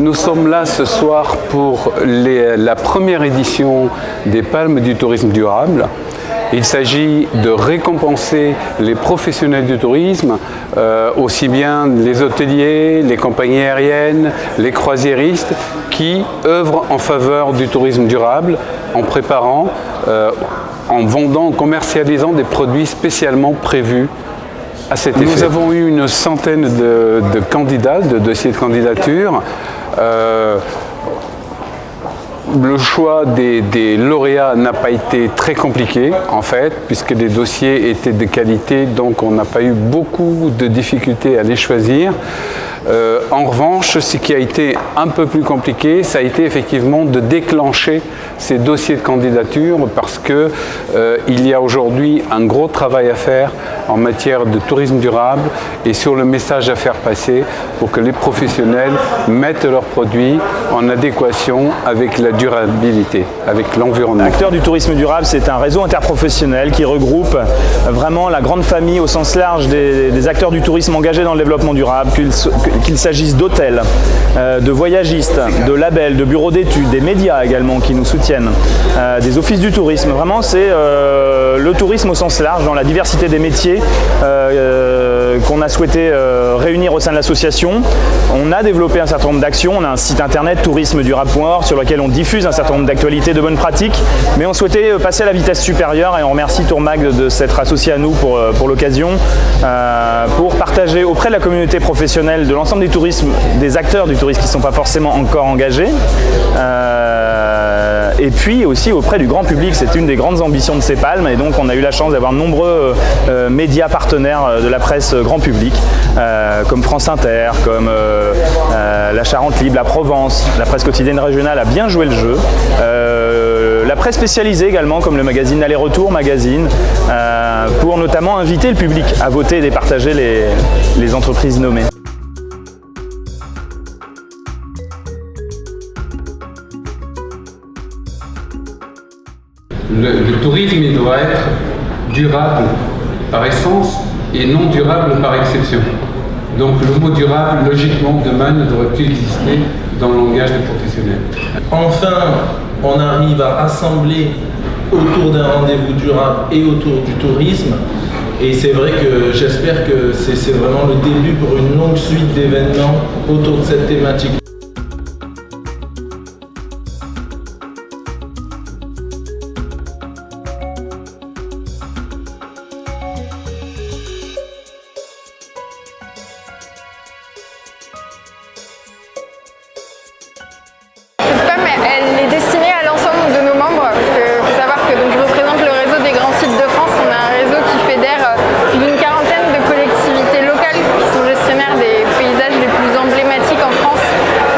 Nous sommes là ce soir pour la première édition des Palmes du tourisme durable. Il s'agit de récompenser les professionnels du tourisme, aussi bien les hôteliers, les compagnies aériennes, les croisiéristes, qui œuvrent en faveur du tourisme durable en préparant, en vendant, en commercialisant des produits spécialement prévus à cet effet. Nous avons eu une centaine de candidats, de dossiers de candidature. Le choix des lauréats n'a pas été très compliqué en fait, puisque les dossiers étaient de qualité, donc on n'a pas eu beaucoup de difficultés à les choisir. En revanche, ce qui a été un peu plus compliqué, ça a été effectivement de déclencher ces dossiers de candidature parce que il y a aujourd'hui un gros travail à faire en matière de tourisme durable et sur le message à faire passer pour que les professionnels mettent leurs produits en adéquation avec la durabilité, avec l'environnement. Acteurs du tourisme durable, c'est un réseau interprofessionnel qui regroupe vraiment la grande famille au sens large des acteurs du tourisme engagés dans le développement durable, qu'il s'agisse d'hôtels, de voyagistes, de labels, de bureaux d'études, des médias également qui nous soutiennent, des offices du tourisme. Vraiment, c'est le tourisme au sens large, dans la diversité des métiers qu'on a souhaité réunir au sein de l'association. On a développé un certain nombre d'actions. On a un site internet tourismedurable.org sur lequel on diffuse un certain nombre d'actualités, de bonnes pratiques, mais on souhaitait passer à la vitesse supérieure et on remercie Tourmag de s'être associé à nous pour l'occasion, pour partager auprès de la communauté professionnelle de l'ensemble des acteurs du tourisme qui ne sont pas forcément encore engagés, et puis aussi auprès du grand public. C'est une des grandes ambitions de ces palmes et donc on a eu la chance d'avoir de nombreux médias partenaires de la presse grand public, comme France Inter, comme la Charente Libre, la Provence, la presse quotidienne régionale a bien joué le jeu. La presse spécialisée également, comme le magazine Aller-Retour Magazine, pour notamment inviter le public à voter et départager les entreprises nommées. Le tourisme il doit être durable par essence et non durable par exception. Donc le mot durable, logiquement, demain ne devrait plus exister dans le langage des professionnels. Enfin, on arrive à rassembler autour d'un rendez-vous durable et autour du tourisme. Et c'est vrai que j'espère que c'est vraiment le début pour une longue suite d'événements autour de cette thématique. Elle est destinée à l'ensemble de nos membres, parce qu'il faut savoir que je représente le réseau des grands sites de France. On a un réseau qui fédère plus d'une quarantaine de collectivités locales qui sont gestionnaires des paysages les plus emblématiques en France.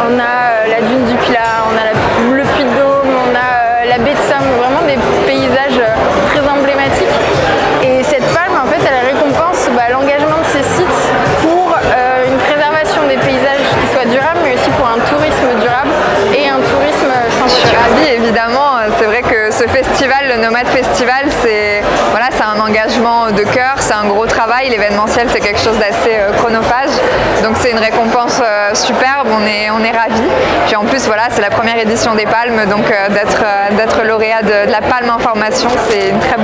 On a la dune du Pilat, on a le Puy de Dôme, on a la baie de Somme, vraiment des paysages très emblématiques. Et cette palme, en fait, elle récompense l'engagement de ces sites pour une préservation des paysages qui soit durable, mais aussi pour un tourisme durable et un tourisme sans Je suis ravie, évidemment. C'est vrai que ce festival, le Nomade Festival, c'est un engagement de cœur, c'est un gros travail. L'événementiel, c'est quelque chose d'assez chronophage. Donc c'est une récompense superbe, on est ravis. Puis en plus, c'est la première édition des Palmes, donc d'être lauréat de la Palme Information, c'est une très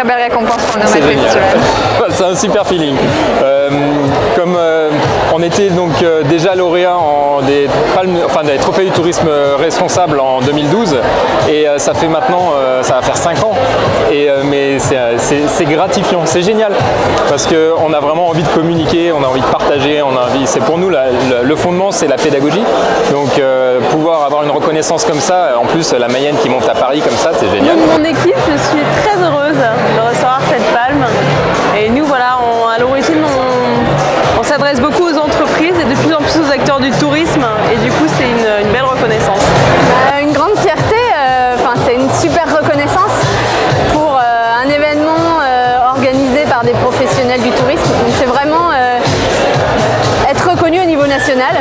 belle récompense pour le Nomade Festival. C'est un super feeling. Comme on était donc déjà lauréat des trophées du tourisme responsable en 2012 et ça fait maintenant, ça va faire 5 ans, mais c'est gratifiant, c'est génial parce qu'on a vraiment envie de communiquer, on a envie de partager, c'est pour nous le fondement, c'est la pédagogie, donc pouvoir avoir une reconnaissance comme ça, en plus la Mayenne qui monte à Paris comme ça, c'est génial. Mon équipe, je suis très heureuse de recevoir cette palme et nous à l'origine on s'adresse beaucoup aux entreprises et de plus en plus aux acteurs du tourisme et du coup c'est une belle reconnaissance. Une grande fierté, c'est une super reconnaissance pour un événement organisé par des professionnels du tourisme. Donc c'est vraiment être reconnu au niveau national.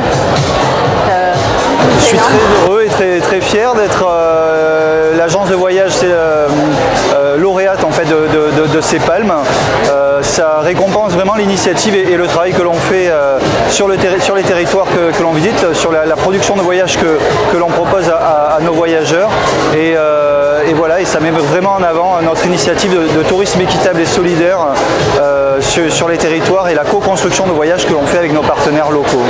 Je suis très heureux et très fier d'être l'agence de voyage lauréate en fait de ces palmes. ça récompense vraiment l'initiative et le travail que l'on fait sur les territoires que l'on visite, sur la production de voyages que l'on propose à nos voyageurs. Et voilà, et ça met vraiment en avant notre initiative de tourisme équitable et solidaire sur les territoires et la co-construction de voyages que l'on fait avec nos partenaires locaux.